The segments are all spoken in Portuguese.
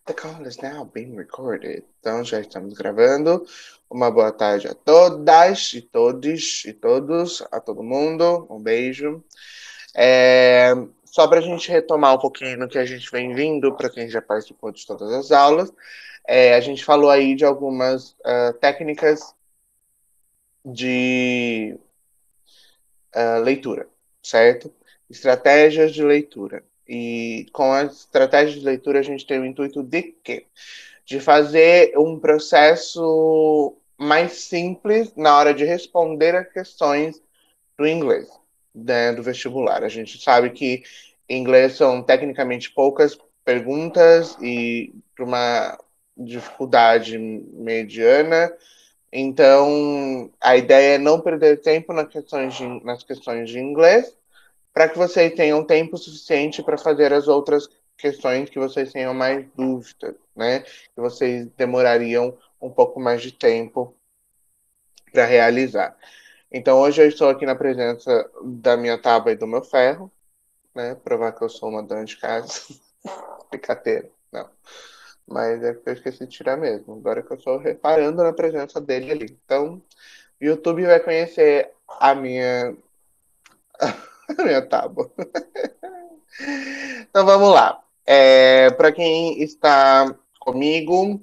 The call is now being recorded. Então já estamos gravando. Uma boa tarde a todas e todos e todos, a todo mundo. Um beijo. Só para a gente retomar um pouquinho no que a gente vem vindo, para quem já participou de todas as aulas, a gente falou aí de algumas técnicas de leitura, certo? Estratégias de leitura. E com as estratégias de leitura a gente tem o intuito de quê? De fazer um processo mais simples na hora de responder a questões do inglês, né, do vestibular. A gente sabe que em inglês são tecnicamente poucas perguntas e para uma dificuldade mediana. Então, a ideia é não perder tempo nas questões de inglês para que vocês tenham tempo suficiente para fazer as outras questões que vocês tenham mais dúvidas, né? Que vocês demorariam um pouco mais de tempo para realizar. Então, hoje eu estou aqui na presença da minha tábua e do meu ferro, né? Provar que eu sou uma dona de casa. Brincadeira, não. Mas é porque eu esqueci de tirar mesmo. Agora que eu estou reparando na presença dele ali. Então, o YouTube vai conhecer a minha tábua. Então vamos lá. Para quem está comigo,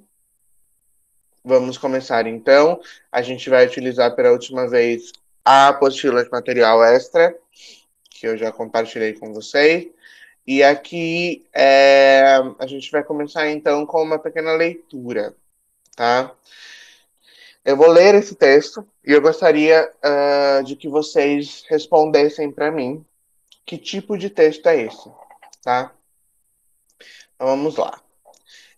vamos começar então. A gente vai utilizar pela última vez a apostila de material extra, que eu já compartilhei com vocês. E aqui a gente vai começar então com uma pequena leitura, tá? Eu vou ler esse texto e eu gostaria de que vocês respondessem para mim que tipo de texto é esse, tá? Então vamos lá.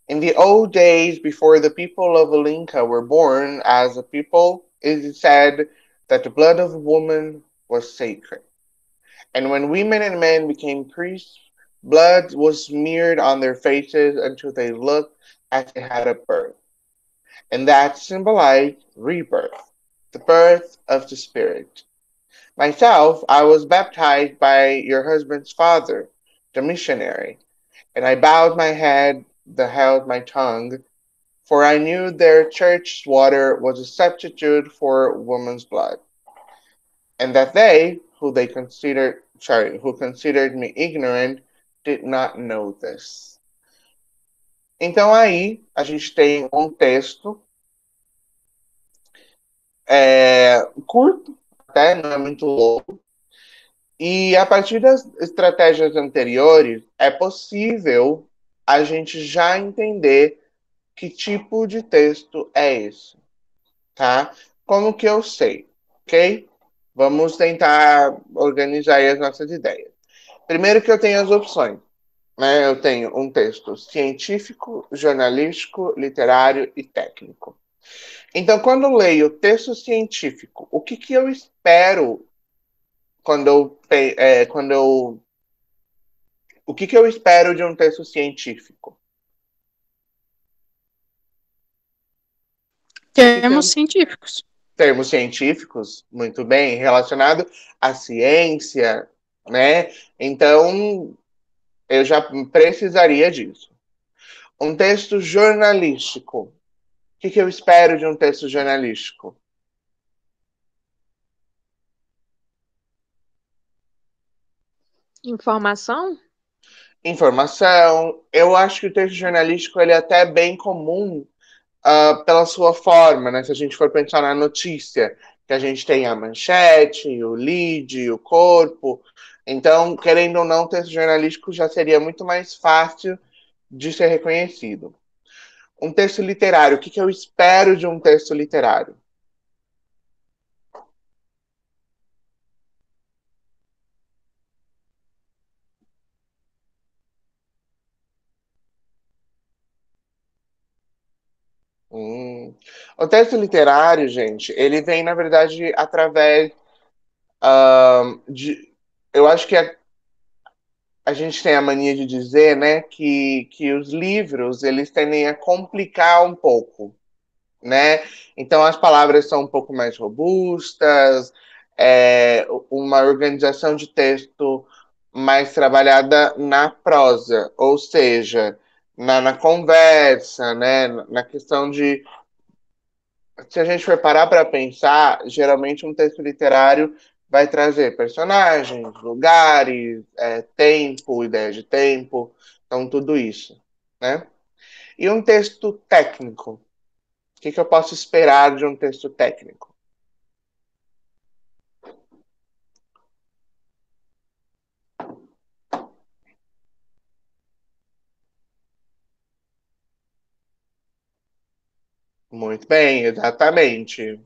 In the old days, before the people of Olinka were born as a people, it is said that the blood of a woman was sacred. And when women and men became priests, blood was smeared on their faces until they looked as they had a birth. And that symbolized rebirth, the birth of the spirit. Myself, I was baptized by your husband's father, the missionary, and I bowed my head, held my tongue, for I knew their church's water was a substitute for woman's blood, and that who considered me ignorant, did not know this. Então aí a gente tem um texto curto, até não é muito longo, e a partir das estratégias anteriores é possível a gente já entender que tipo de texto é esse, tá? Como que eu sei, ok? Vamos tentar organizar aí as nossas ideias. Primeiro que eu tenho as opções, né? Eu tenho um texto científico, jornalístico, literário e técnico. Então, quando eu leio texto científico, o que que eu espero quando eu o que que eu espero de um texto científico? Que Termos tem científicos. termos científicos, muito bem, relacionado à ciência, né? Então, eu já precisaria disso. Um texto jornalístico. O que que eu espero de um texto jornalístico? Informação? Informação. Eu acho que o texto jornalístico ele é até bem comum pela sua forma, né? Se a gente for pensar na notícia, que a gente tem a manchete, o lead, o corpo. Então, querendo ou não, o texto jornalístico já seria muito mais fácil de ser reconhecido. Um texto literário, o que que eu espero de um texto literário? Hum. O texto literário, gente, ele vem, na verdade, através de. Eu acho que a gente tem a mania de dizer, né, que os livros eles tendem a complicar um pouco, né? Então as palavras são um pouco mais robustas, uma organização de texto mais trabalhada na prosa, ou seja, na conversa, né? Na questão de. Se a gente for parar para pensar, geralmente um texto literário vai trazer personagens, lugares, tempo, ideia de tempo, então tudo isso, né? E um texto técnico? O que eu posso esperar de um texto técnico? Muito bem, exatamente.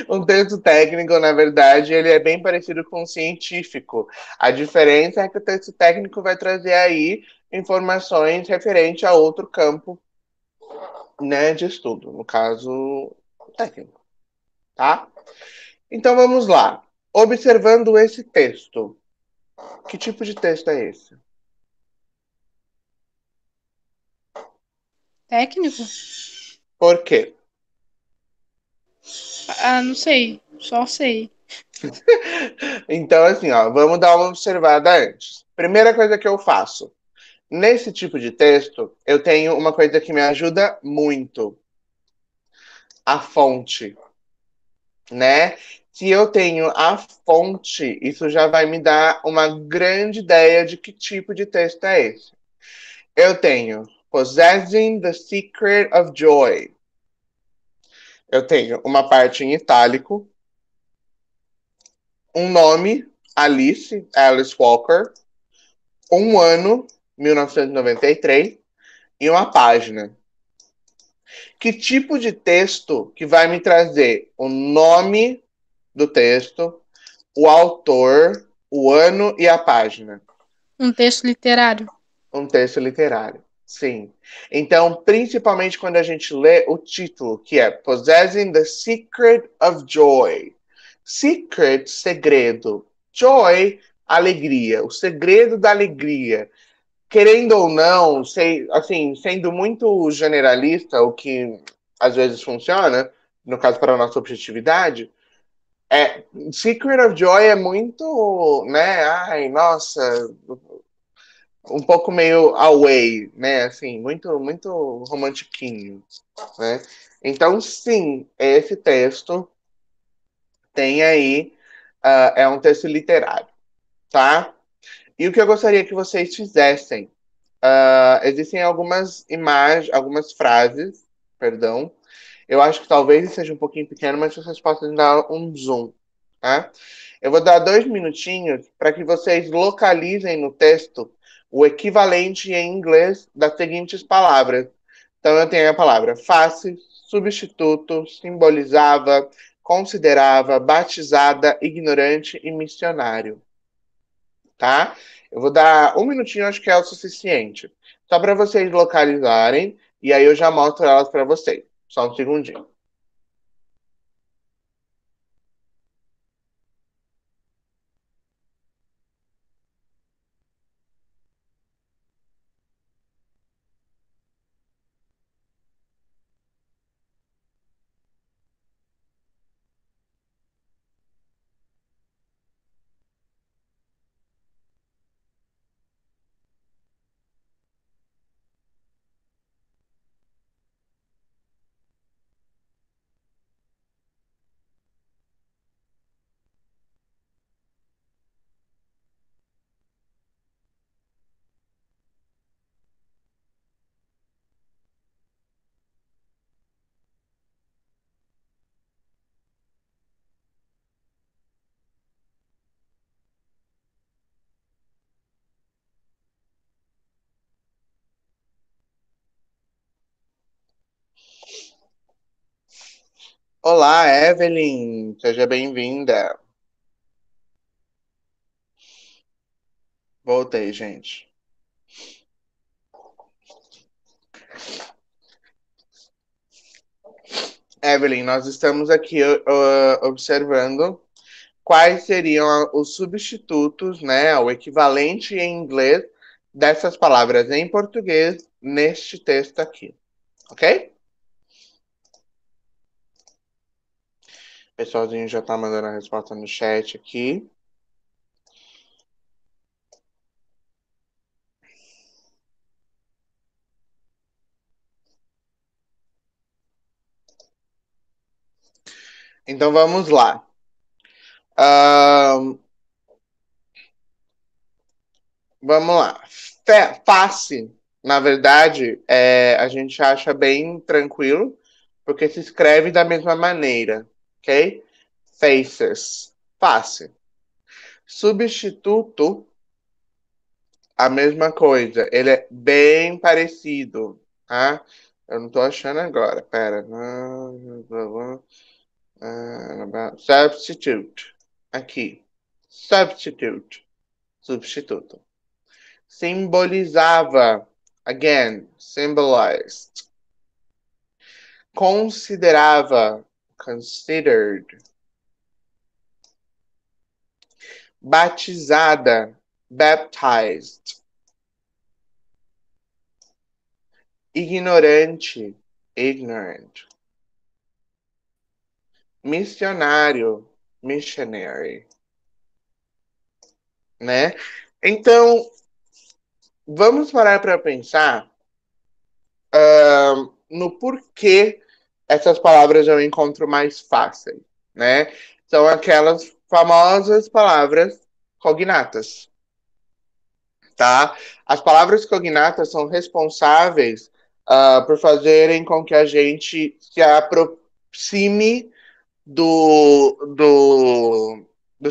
Um texto técnico, na verdade, ele é bem parecido com um científico. A diferença é que o texto técnico vai trazer aí informações referentes a outro campo, né, de estudo, no caso técnico, tá? Então vamos lá. Observando esse texto, que tipo de texto é esse? Técnico? Por quê? Ah, não sei. Só sei. Então, assim, ó, vamos dar uma observada antes. Primeira coisa que eu faço. Nesse tipo de texto, eu tenho uma coisa que me ajuda muito, a fonte, né? Se eu tenho a fonte, isso já vai me dar uma grande ideia de que tipo de texto é esse. Eu tenho Possessing the Secret of Joy. Eu tenho uma parte em itálico, um nome, Alice, Alice Walker, um ano, 1993, e uma página. Que tipo de texto que vai me trazer o nome do texto, o autor, o ano e a página? Um texto literário. Um texto literário. Sim. Então, principalmente quando a gente lê o título, que é Possessing the Secret of Joy. Secret, segredo. Joy, alegria. O segredo da alegria. Querendo ou não, sei, assim, sendo muito generalista, o que às vezes funciona, no caso para a nossa objetividade, Secret of Joy é muito, né? Ai, nossa, um pouco meio away, né? Assim, muito romantiquinho, né? Então, sim, esse texto tem aí, é um texto literário, tá? E o que eu gostaria que vocês fizessem? Existem algumas imagens, algumas frases, perdão. Eu acho que talvez seja um pouquinho pequeno, mas vocês possam dar um zoom, tá? Eu vou dar 2 minutinhos para que vocês localizem no texto o equivalente em inglês das seguintes palavras. Então, eu tenho a palavra face, substituto, simbolizava, considerava, batizada, ignorante e missionário, tá? Eu vou dar 1 minutinho, acho que é o suficiente. Só para vocês localizarem, e aí eu já mostro elas para vocês. Só um segundinho. Olá, Evelyn, seja bem-vinda. Voltei, gente. Evelyn, nós estamos aqui observando quais seriam os substitutos, né, o equivalente em inglês dessas palavras em português neste texto aqui, ok? O pessoalzinho já tá mandando a resposta no chat aqui. Então vamos lá. Ahn, vamos lá. Face, na verdade, a gente acha bem tranquilo, porque se escreve da mesma maneira, ok? Faces, face. Substituto, a mesma coisa. Ele é bem parecido, tá? Eu não tô achando agora. Pera. Substitute. Aqui. Substitute. Substituto. Simbolizava. Again. Symbolized. Considerava. Considered. Batizada. Baptized. Ignorante. Ignorant. Missionário. Missionary. Né? Então, vamos parar para pensar no porquê essas palavras eu encontro mais fáceis, né? São aquelas famosas palavras cognatas, tá? As palavras cognatas são responsáveis por fazerem com que a gente se aproxime do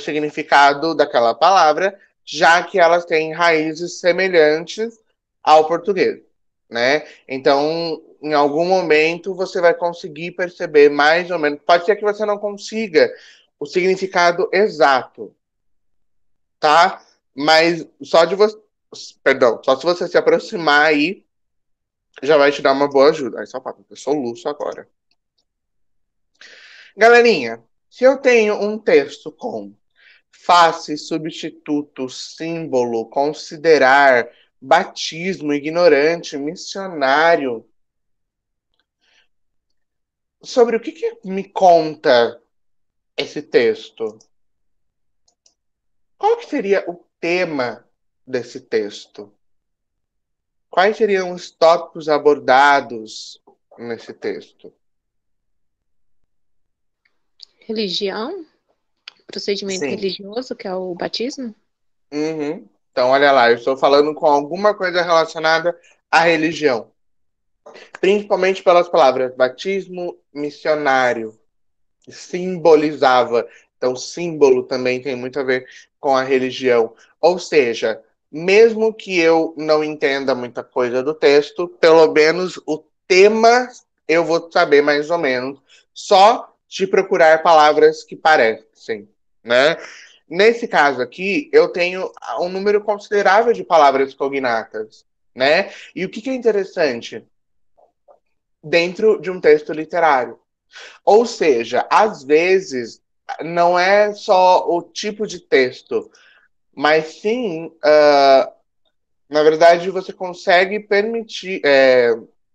significado daquela palavra, já que elas têm raízes semelhantes ao português, né? Então, em algum momento, você vai conseguir perceber mais ou menos. Pode ser que você não consiga o significado exato, tá? Mas só de você. Perdão, só se você se aproximar aí, já vai te dar uma boa ajuda. Aí só para eu soluço agora. Galerinha, se eu tenho um texto com face, substituto, símbolo, considerar, batismo, ignorante, missionário, sobre o que me conta esse texto? Qual que seria o tema desse texto? Quais seriam os tópicos abordados nesse texto? Religião? Procedimento Sim. religioso, que é o batismo? Uhum. Então, olha lá, eu estou falando com alguma coisa relacionada à religião. Principalmente pelas palavras batismo, missionário, simbolizava. Então, símbolo também tem muito a ver com a religião. Ou seja, mesmo que eu não entenda muita coisa do texto, pelo menos o tema eu vou saber mais ou menos, só de procurar palavras que parecem, né? Nesse caso aqui, eu tenho um número considerável de palavras cognatas, né? E o que é interessante? Dentro de um texto literário. Ou seja, às vezes não é só o tipo de texto, mas sim, na verdade, você consegue permitir,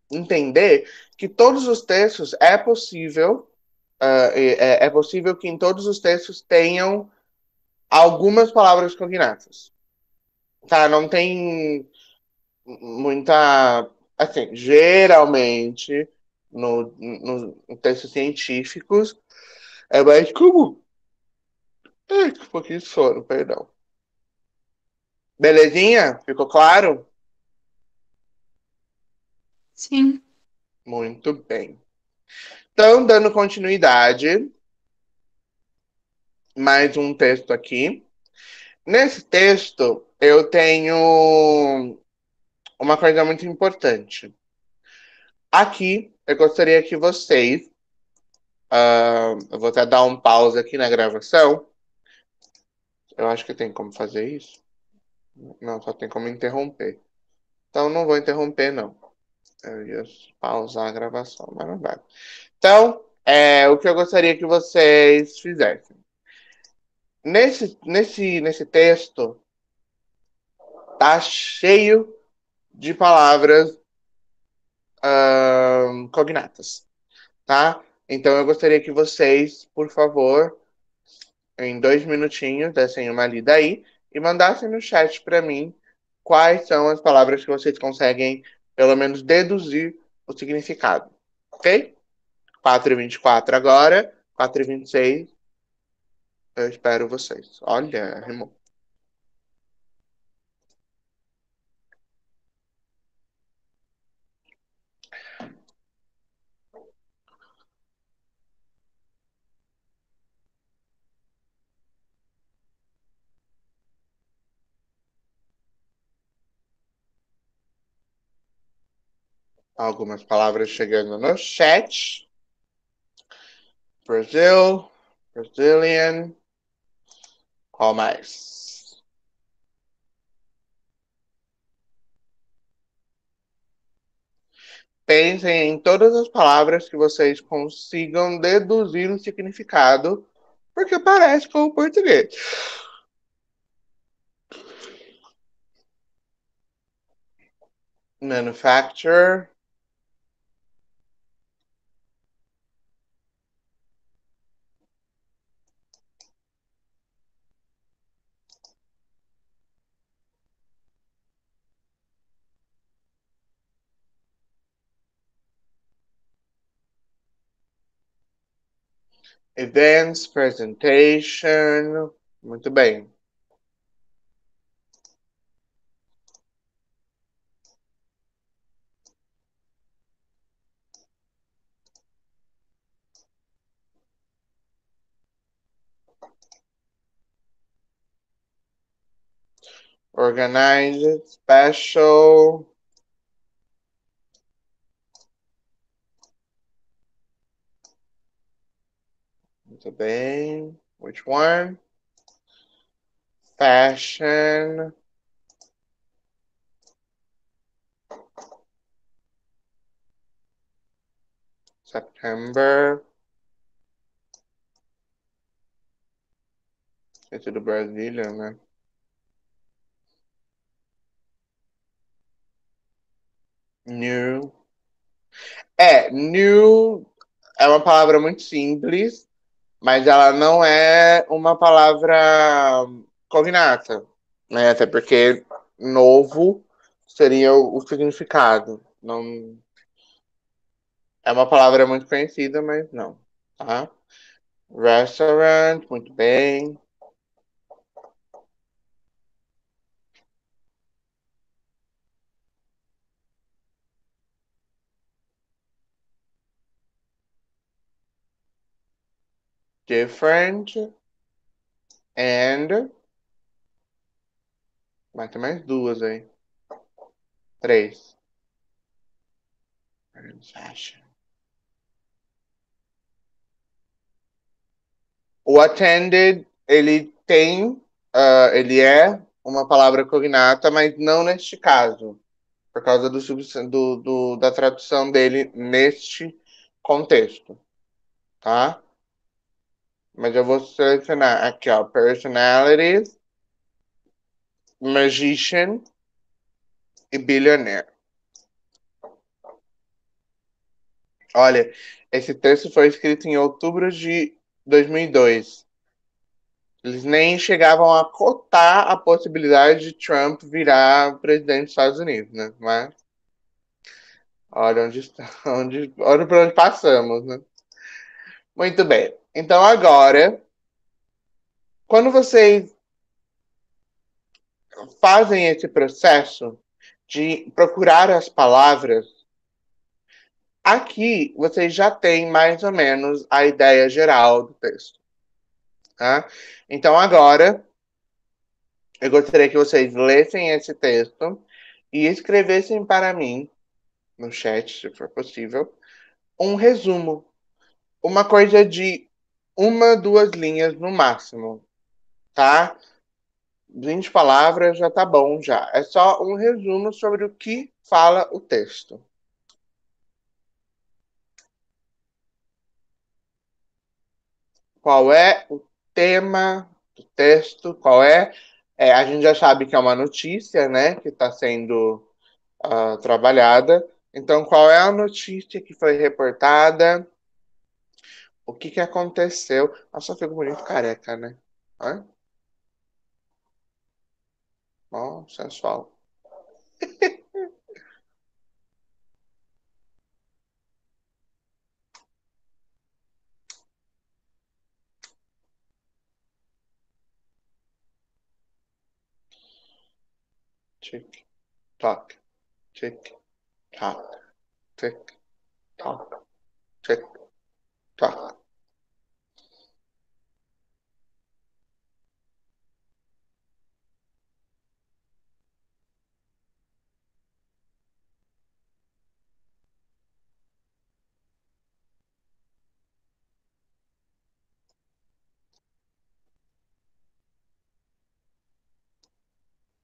entender que todos os textos é possível, é possível que em todos os textos tenham algumas palavras cognatas. Tá? Não tem muita. Assim, geralmente, no textos científicos, é mais comum. Ai, um pouquinho de sono, perdão. Belezinha? Ficou claro? Sim. Muito bem. Então, dando continuidade, mais um texto aqui. Nesse texto, eu tenho uma coisa muito importante. Aqui, eu gostaria que vocês. Eu vou até dar um pause aqui na gravação. Eu acho que tem como fazer isso. Não, só tem como interromper. Então, não vou interromper, não. Eu ia pausar a gravação, mas não vai. Então, o que eu gostaria que vocês fizessem. Nesse texto, tá cheio de palavras cognatas, tá? Então, eu gostaria que vocês, por favor, em 2 minutinhos, dessem uma lida aí e mandassem no chat para mim quais são as palavras que vocês conseguem, pelo menos, deduzir o significado, ok? 4h24 agora. 4h26. Eu espero vocês. Olha, rimou. Algumas palavras chegando no chat. Brazil, Brazilian. Qual mais? Pensem em todas as palavras que vocês consigam deduzir o significado, porque parece com o português. Manufacture. Events, presentation. Muito bem. Organized, special. Muito bem. Which one? Fashion. September. Esse do Brasília, né? New. New é uma palavra muito simples, mas ela não é uma palavra cognata, né? Até porque novo seria o significado. Não é uma palavra muito conhecida, mas não, tá? Restaurant, muito bem. Different and vai ter mais duas aí. Três. Fashion. O attended, ele é uma palavra cognata, mas não neste caso, por causa da tradução dele neste contexto, tá? Mas eu vou selecionar aqui, ó, personalities, magician e billionaire. Olha, esse texto foi escrito em outubro de 2002. Eles nem chegavam a cotar a possibilidade de Trump virar presidente dos Estados Unidos, né? Mas olha onde está, olha por onde passamos, né? Muito bem. Então agora, quando vocês fazem esse processo de procurar as palavras, aqui vocês já têm mais ou menos a ideia geral do texto, tá? Então agora eu gostaria que vocês lessem esse texto e escrevessem para mim no chat, se for possível, um resumo, uma coisa de uma, duas linhas no máximo, tá? 20 palavras já tá bom já. É só um resumo sobre o que fala o texto. Qual é o tema do texto? Qual é? A gente já sabe que é uma notícia, né? Que está sendo trabalhada. Então, qual é a notícia que foi reportada? O que que aconteceu? Nossa, ficou bonito careca, né? Olha. Ó, sensual. Tick, tock, tick, tock, tick, tock, tick, tock.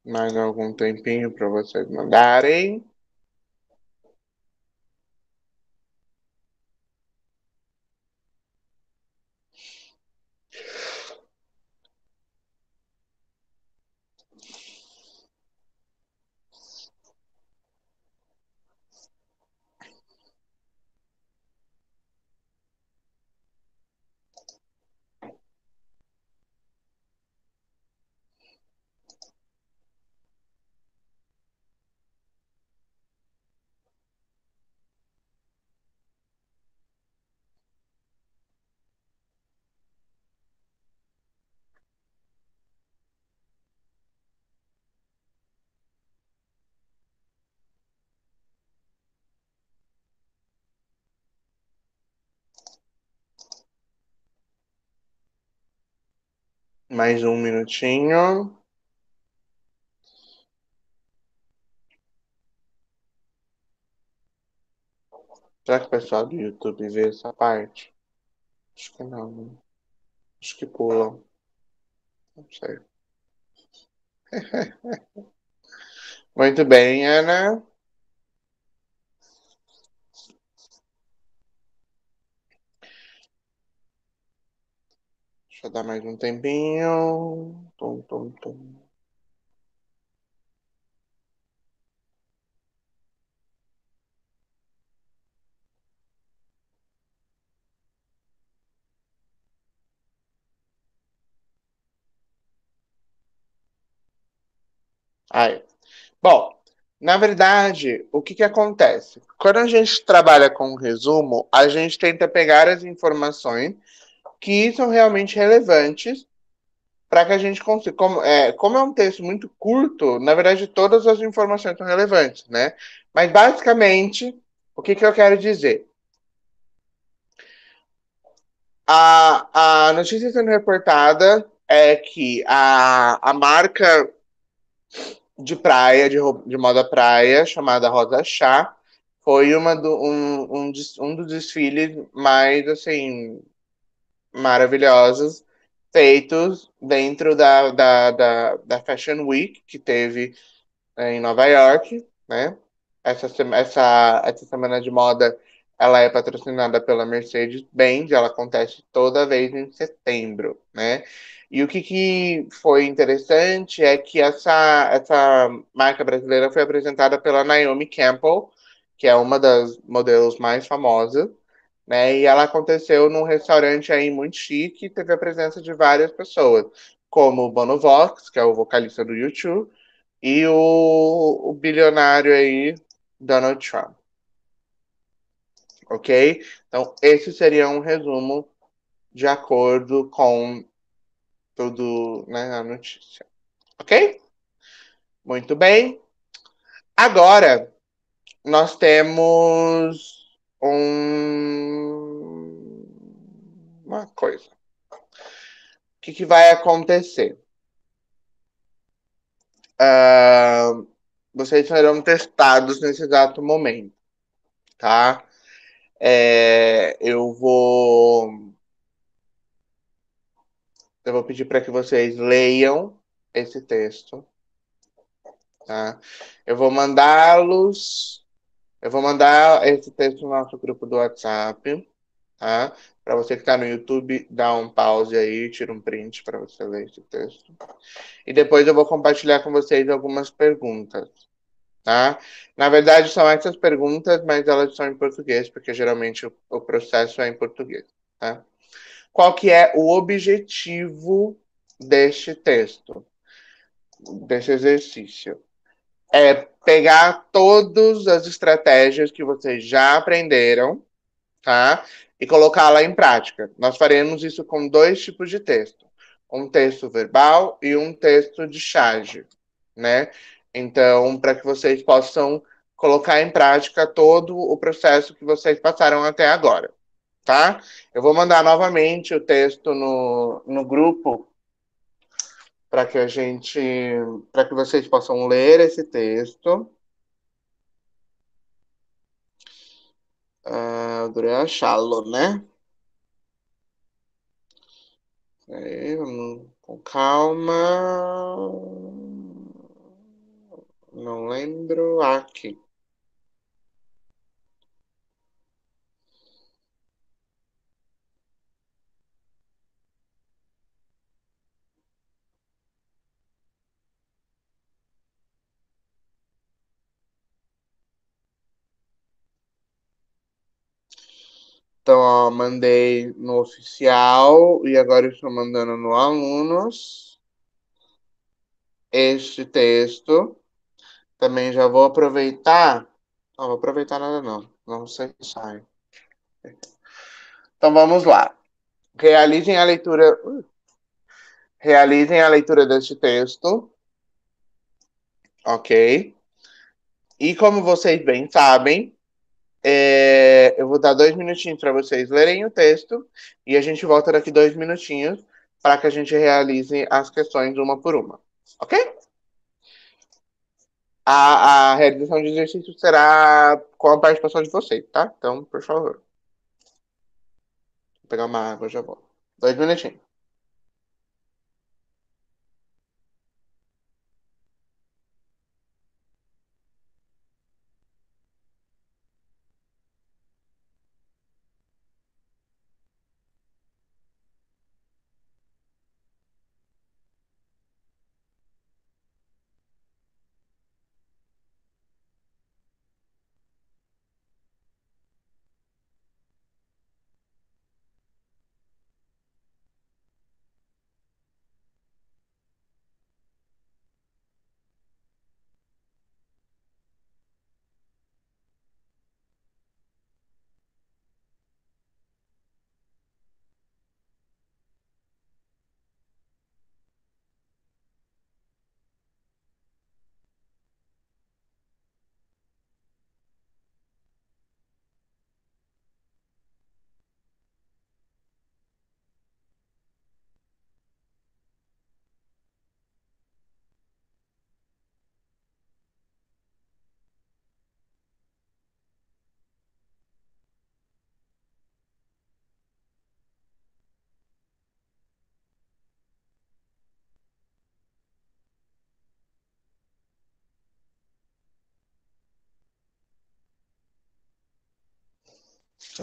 Mais algum tempinho para vocês mandarem. Mais um minutinho. Será que o pessoal do YouTube vê essa parte? Acho que não, né? Acho que pulam. Não sei. Muito bem, Ana. Deixa eu dar mais um tempinho. Tum, tum, tum. Aí. Bom, na verdade, o que que acontece? Quando a gente trabalha com um resumo, a gente tenta pegar as informações que são realmente relevantes para que a gente consiga. Como é um texto muito curto, na verdade, todas as informações são relevantes, né? Mas, basicamente, o que que eu quero dizer? A notícia sendo reportada é que a marca de praia, de moda praia, chamada Rosa Chá, foi um dos desfiles mais, assim, maravilhosos feitos dentro da Fashion Week que teve em Nova York, né? Essa semana de moda, ela é patrocinada pela Mercedes-Benz, ela acontece toda vez em setembro, né? E o que foi interessante é que essa marca brasileira foi apresentada pela Naomi Campbell, que é uma das modelos mais famosas, né? E ela aconteceu num restaurante aí muito chique, teve a presença de várias pessoas, como o Bono Vox, que é o vocalista do YouTube, e o bilionário aí, Donald Trump. Ok? Então, esse seria um resumo de acordo com tudo, né, a notícia. Ok? Muito bem. Agora, nós temos uma coisa. O que vai acontecer? Uh, vocês serão testados nesse exato momento, tá? Eu vou pedir para que vocês leiam esse texto, tá? Eu vou mandá-los, eu vou mandar esse texto no nosso grupo do WhatsApp, tá? Para você que está no YouTube, dá um pause aí, tira um print para você ler esse texto. E depois eu vou compartilhar com vocês algumas perguntas, tá? Na verdade, são essas perguntas, mas elas são em português, porque geralmente o processo é em português, tá? Qual que é o objetivo deste texto, desse exercício? É pegar todas as estratégias que vocês já aprenderam, tá? E colocá-la em prática. Nós faremos isso com dois tipos de texto. Um texto verbal e um texto de charge, né? Então, para que vocês possam colocar em prática todo o processo que vocês passaram até agora, tá? Eu vou mandar novamente o texto no grupo para que para que vocês possam ler esse texto. Adorei achá-lo, né? Aí, vamos com calma. Não lembro. Aqui. Então, ó, mandei no oficial e agora estou mandando no alunos este texto. Também já vou aproveitar. Não vou aproveitar nada, não. Não sei se sai. Então vamos lá. Realizem a leitura. Realizem a leitura deste texto. Ok. E como vocês bem sabem, eu vou dar 2 minutinhos para vocês lerem o texto e a gente volta daqui 2 minutinhos para que a gente realize as questões uma por uma. Ok? A realização de exercício será com a participação de vocês, tá? Então, por favor. Vou pegar uma água, já volto. 2 minutinhos.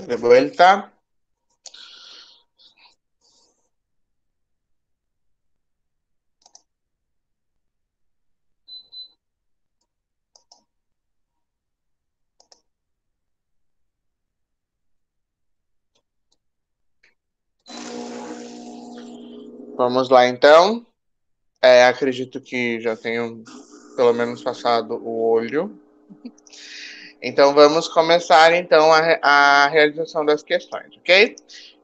De vuelta. Vamos lá, então. Acredito que já tenham pelo menos passado o olho. Então, vamos começar, então, a realização das questões, ok?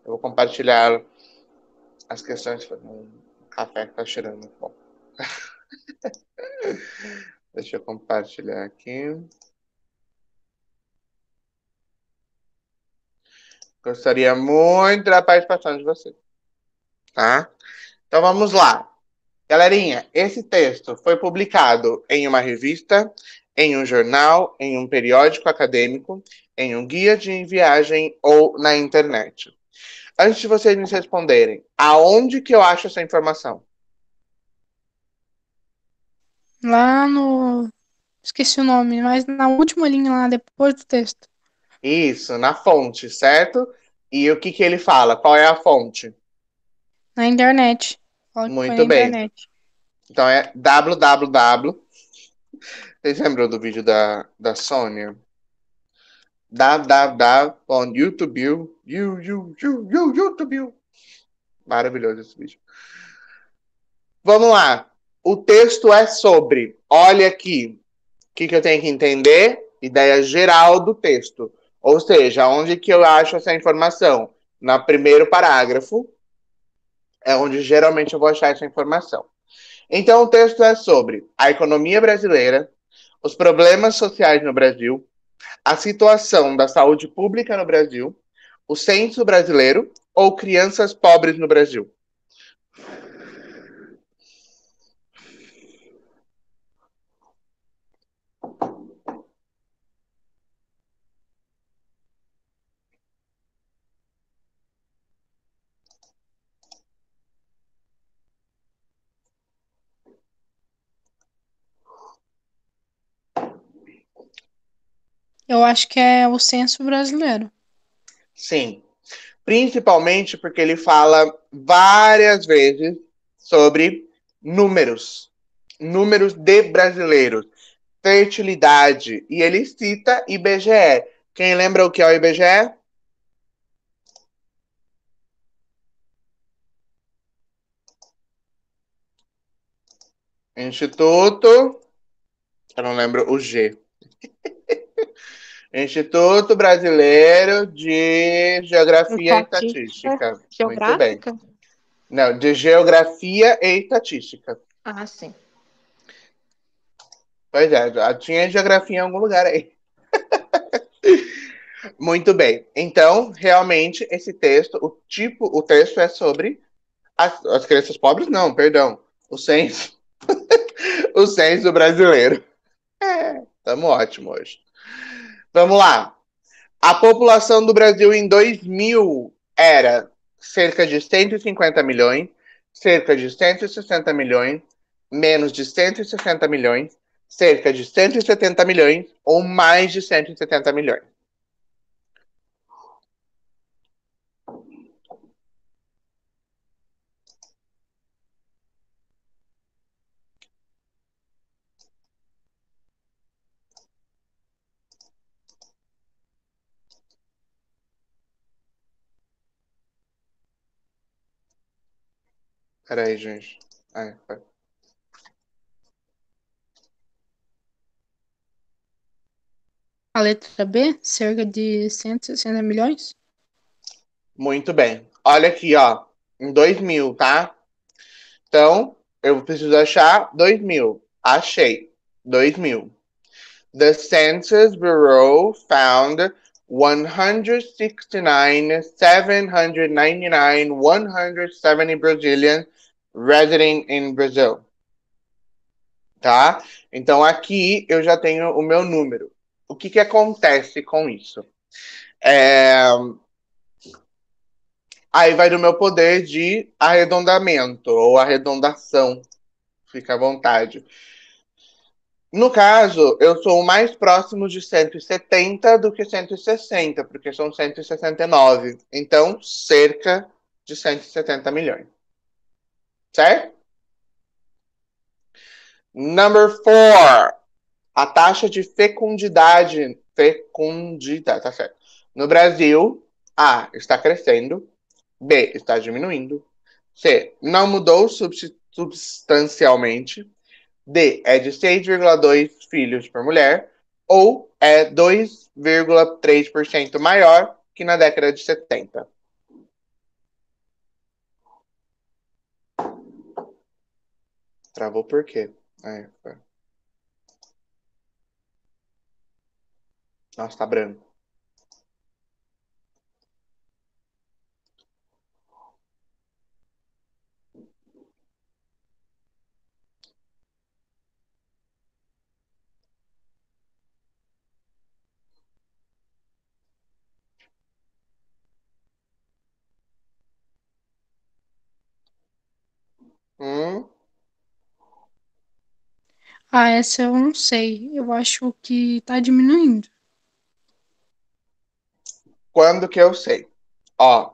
Eu vou compartilhar as questões para um café que está cheirando bom. Deixa eu compartilhar aqui. Gostaria muito da participação de vocês, tá? Então, vamos lá. Galerinha, esse texto foi publicado em uma revista, em um jornal, em um periódico acadêmico, em um guia de viagem ou na internet. Antes de vocês me responderem, aonde que eu acho essa informação? Lá no. Esqueci o nome, mas na última linha lá, depois do texto. Isso, na fonte, certo? E o que que ele fala? Qual é a fonte? Na internet. Fala que foi na Muito bem. internet. Então é www. Vocês lembram do vídeo da Sônia? www.youtube. YouTube. Maravilhoso esse vídeo. Vamos lá. O texto é sobre. Olha aqui. O que eu tenho que entender? Ideia geral do texto. Ou seja, onde que eu acho essa informação? No primeiro parágrafo é onde geralmente eu vou achar essa informação. Então, o texto é sobre a economia brasileira, os problemas sociais no Brasil, a situação da saúde pública no Brasil, o censo brasileiro ou crianças pobres no Brasil. Eu acho que é o censo brasileiro. Sim, principalmente porque ele fala várias vezes sobre números, números de brasileiros, fertilidade, e ele cita IBGE. Quem lembra o que é o IBGE? Instituto, eu não lembro o G. Instituto Brasileiro de Geografia e Estatística. Muito bem. Geográfica? Não, de Geografia e Estatística. Ah, sim. Pois é, já tinha geografia em algum lugar aí. Muito bem. Então, realmente, esse texto, o texto é sobre as crianças pobres, não, perdão. O censo. O censo brasileiro. Estamos ótimo hoje. Vamos lá. A população do Brasil em 2000 era cerca de 150 milhões, cerca de 160 milhões, menos de 160 milhões, cerca de 170 milhões ou mais de 170 milhões. Peraí, gente. Ai, foi. A letra B, cerca de 160 milhões. Muito bem. Olha aqui, ó. Em 2000, tá? Então, eu preciso achar 2000. Achei. 2000. The Census Bureau found 169,799,170 Brazilians residing in Brazil. Tá? Então, aqui eu já tenho o meu número. O que acontece com isso? Aí vai do meu poder de arredondamento ou arredondação. Fica à vontade. No caso, eu sou o mais próximo de 170 do que 160, porque são 169. Então, cerca de 170 milhões. Certo? Number 4. A taxa de fecundidade. Fecundidade, tá certo. No Brasil, A, está crescendo. B, está diminuindo. C, não mudou substancialmente. D, é de 6,2 filhos por mulher. Ou é 2,3% maior que na década de 70. Travou por quê? Nossa, tá branco. Hum, Ah, essa eu não sei. Eu acho que tá diminuindo. quando que eu sei? Ó,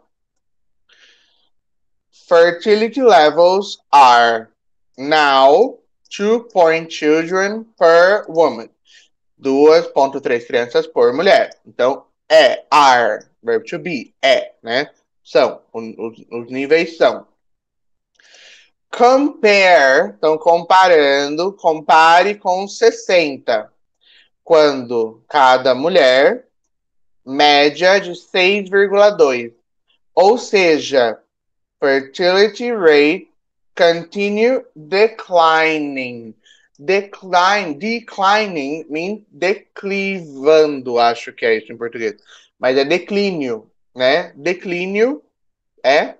fertility levels are now 2 children per woman. 2,3 crianças por mulher. Então, are, verb to be, né? São, os níveis são. Compare, então comparando, compare com 60. Quando cada mulher, média de 6,2. Ou seja, fertility rate continue declining. Declining means declivando, acho que é isso em português. Mas é declínio, né? Declínio é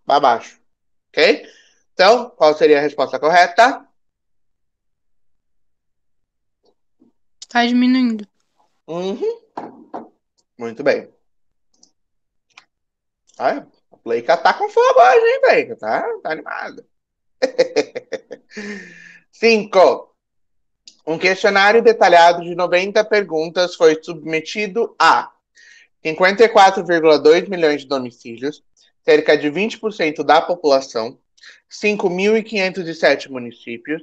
para baixo, ok? Então, qual seria a resposta correta? Tá diminuindo. Uhum. Muito bem. Olha, a Playca tá com fogo hoje, hein, Playca? Tá animada. 5. Um questionário detalhado de 90 perguntas foi submetido a 54,2 milhões de domicílios, cerca de 20% da população, 5.507 municípios,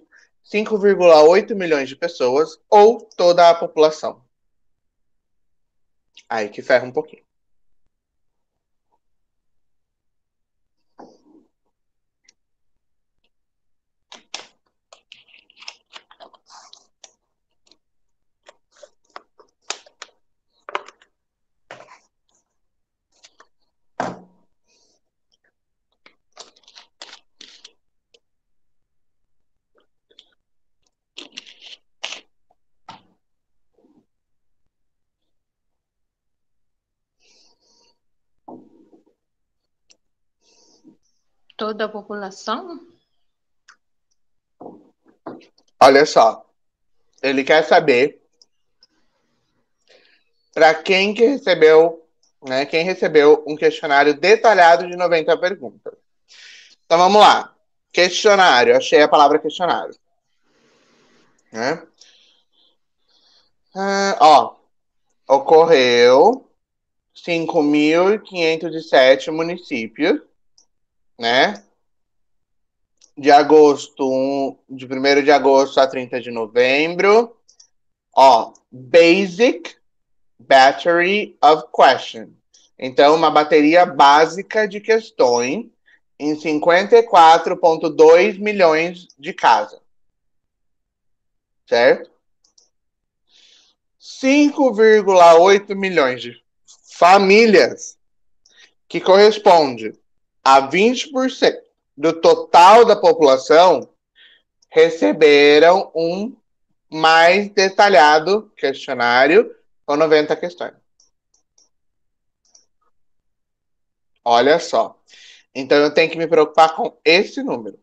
5,8 milhões de pessoas ou toda a população. Aí que ferra um pouquinho. Toda a população? Olha só, ele quer saber para quem que recebeu, né, quem recebeu um questionário detalhado de 90 perguntas. Então vamos lá. Questionário, achei a palavra questionário. Né? Ocorreu 5.507 municípios, né? De 1º de agosto a 30 de novembro. Basic Battery of Question. Então, uma bateria básica de questões em 54,2 milhões de casas. Certo? 5,8 milhões de famílias, que corresponde a 20% do total da população, receberam um mais detalhado questionário com 90 questões. Olha só. Então eu tenho que me preocupar com esse número.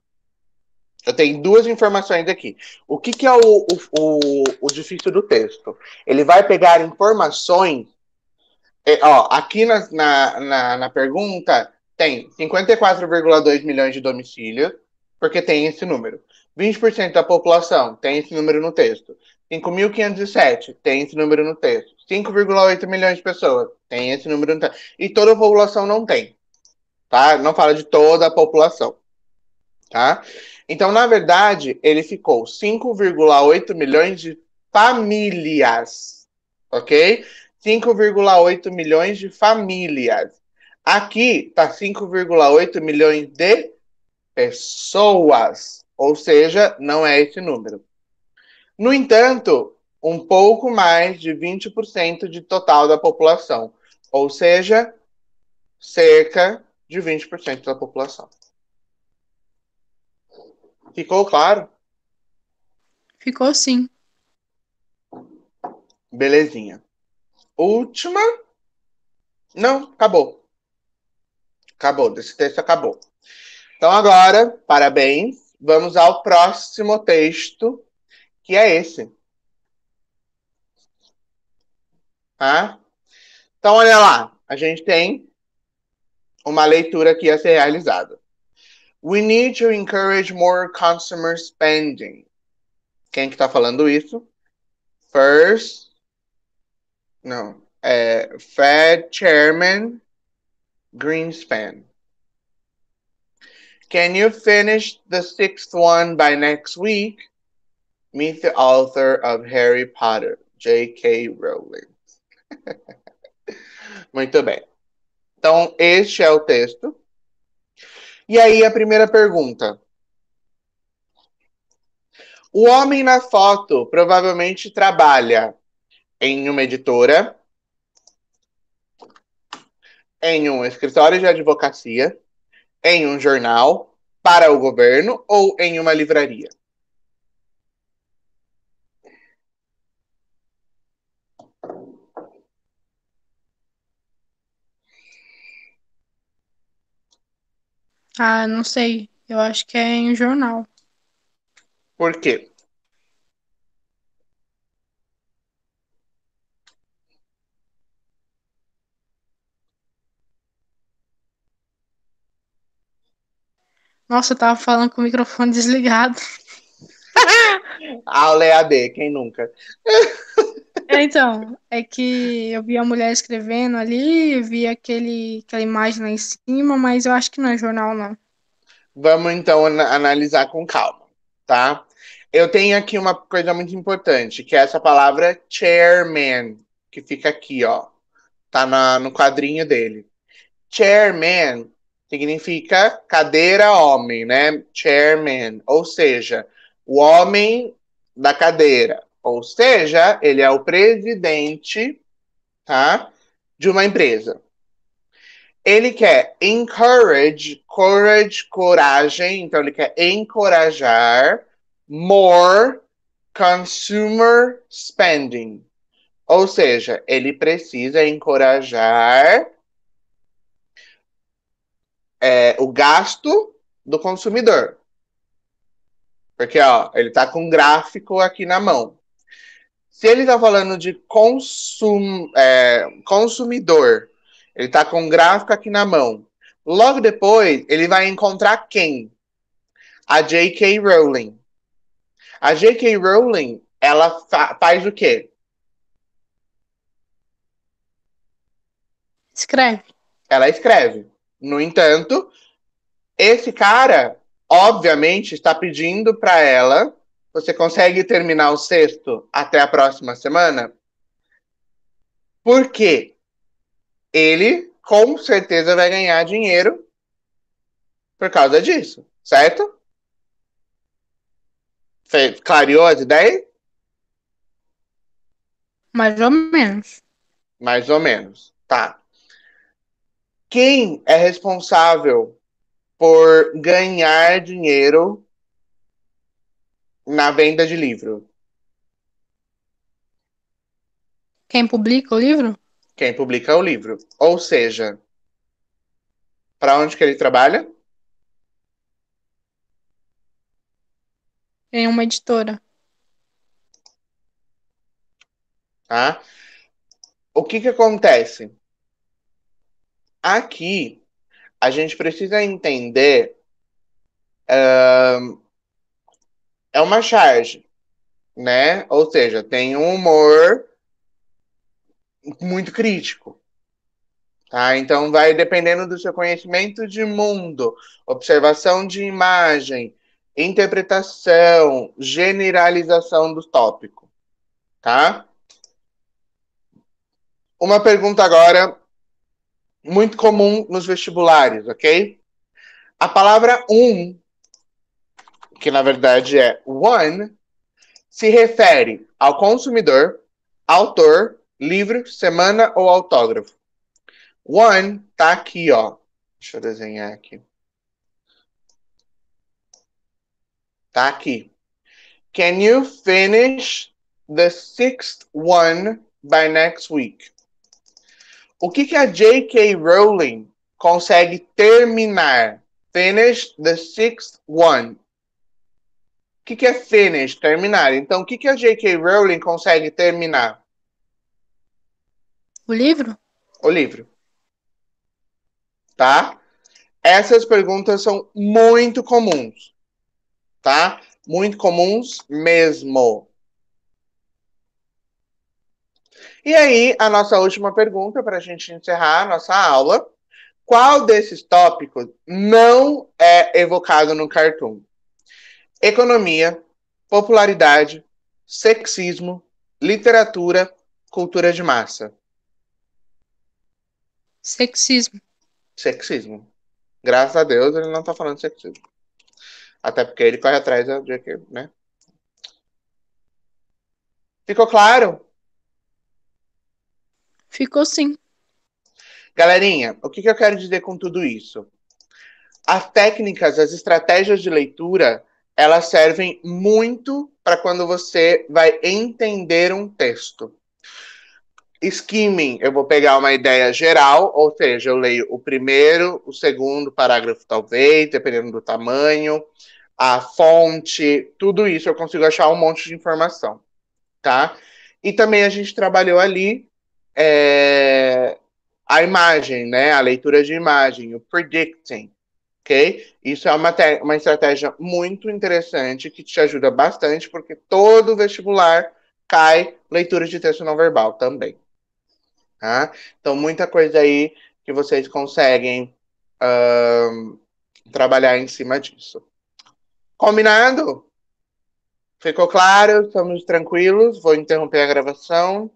Eu tenho duas informações aqui. O que é o difícil do texto? Ele vai pegar informações. Aqui na pergunta tem 54,2 milhões de domicílios, porque tem esse número. 20% da população tem esse número no texto. 5.507 tem esse número no texto. 5,8 milhões de pessoas tem esse número no texto. E toda a população não tem. Tá? Não fala de toda a população. Tá? Então, na verdade, ele ficou 5,8 milhões de famílias. Ok? 5,8 milhões de famílias. Aqui está 5,8 milhões de pessoas. Ou seja, não é esse número. No entanto, um pouco mais de 20% de total da população. Ou seja, cerca de 20% da população. Ficou claro? Ficou sim. Belezinha. Última. Não, acabou. Acabou. Desse texto acabou. Então agora, parabéns. Vamos ao próximo texto, que é esse. Tá? Então olha lá. A gente tem uma leitura aqui a ser realizada. We need to encourage more consumer spending. Quem que tá falando isso? Fed Chairman Greenspan. Can you finish the 6th one by next week? Meet the author of Harry Potter, J.K. Rowling. Muito bem. Então, este é o texto. E aí, a primeira pergunta. O homem na foto provavelmente trabalha em uma editora, em um escritório de advocacia, em um jornal para o governo ou em uma livraria? Ah, não sei. Eu acho que é em jornal. Por quê? Nossa, eu tava falando com o microfone desligado. Aula EAD, quem nunca? Então, é que eu vi a mulher escrevendo ali, eu vi aquela imagem lá em cima, mas eu acho que não é jornal, não. Vamos então analisar com calma, tá? Eu tenho aqui uma coisa muito importante, que é essa palavra chairman, que fica aqui, ó. Tá no quadrinho dele. Chairman significa cadeira homem, né? Chairman, ou seja, o homem da cadeira. Ou seja, ele é o presidente, tá? De uma empresa. Ele quer encourage, coragem, então ele quer encorajar more consumer spending. Ou seja, ele precisa encorajar o gasto do consumidor. Porque, ó, ele tá com um gráfico aqui na mão. Se ele tá falando de consumidor, ele tá com um gráfico aqui na mão. Logo depois, ele vai encontrar quem? A J.K. Rowling. A J.K. Rowling, ela faz o quê? Escreve. Ela escreve. No entanto, esse cara, obviamente, está pedindo para ela. Você consegue terminar o sexto até a próxima semana? Porque ele, com certeza, vai ganhar dinheiro por causa disso, certo? Clareou as ideias? Mais ou menos. Mais ou menos. Tá. Quem é responsável por ganhar dinheiro na venda de livro? Quem publica o livro? Quem publica o livro. Ou seja, para onde que ele trabalha? Em uma editora. Tá? O que que acontece? Aqui, a gente precisa entender, é uma charge, né? Ou seja, tem um humor muito crítico, tá? Então vai dependendo do seu conhecimento de mundo, observação de imagem, interpretação, generalização do tópico, tá? Uma pergunta agora muito comum nos vestibulares, ok? A palavra que na verdade é one, se refere ao consumidor, autor, livro, semana ou autógrafo. One tá aqui, ó. Deixa eu desenhar aqui. Tá aqui. Can you finish the sixth one by next week? O que que a J.K. Rowling consegue terminar? Finish the sixth one. O que que é finish? Terminar. Então, o que que a J.K. Rowling consegue terminar? O livro? O livro. Tá? Essas perguntas são muito comuns, tá? Muito comuns mesmo. E aí, a nossa última pergunta para a gente encerrar a nossa aula. Qual desses tópicos não é evocado no cartoon? Economia, popularidade, sexismo, literatura, cultura de massa. Sexismo. Sexismo. Graças a Deus ele não tá falando de sexismo. Até porque ele corre atrás da JK, né? Ficou claro? Ficou sim. Galerinha, o que eu quero dizer com tudo isso? as técnicas, as estratégias de leitura, elas servem muito para quando você vai entender um texto. Skimming, eu vou pegar uma ideia geral, ou seja, eu leio o primeiro, o segundo parágrafo, talvez, dependendo do tamanho, a fonte, tudo isso eu consigo achar um monte de informação, tá? E também a gente trabalhou ali a imagem, né? A leitura de imagem, o predicting, ok? Isso é uma estratégia muito interessante que te ajuda bastante, porque todo vestibular cai leitura de texto não verbal também. Tá? Então, muita coisa aí que vocês conseguem trabalhar em cima disso. Combinado? Ficou claro? Estamos tranquilos? Vou interromper a gravação.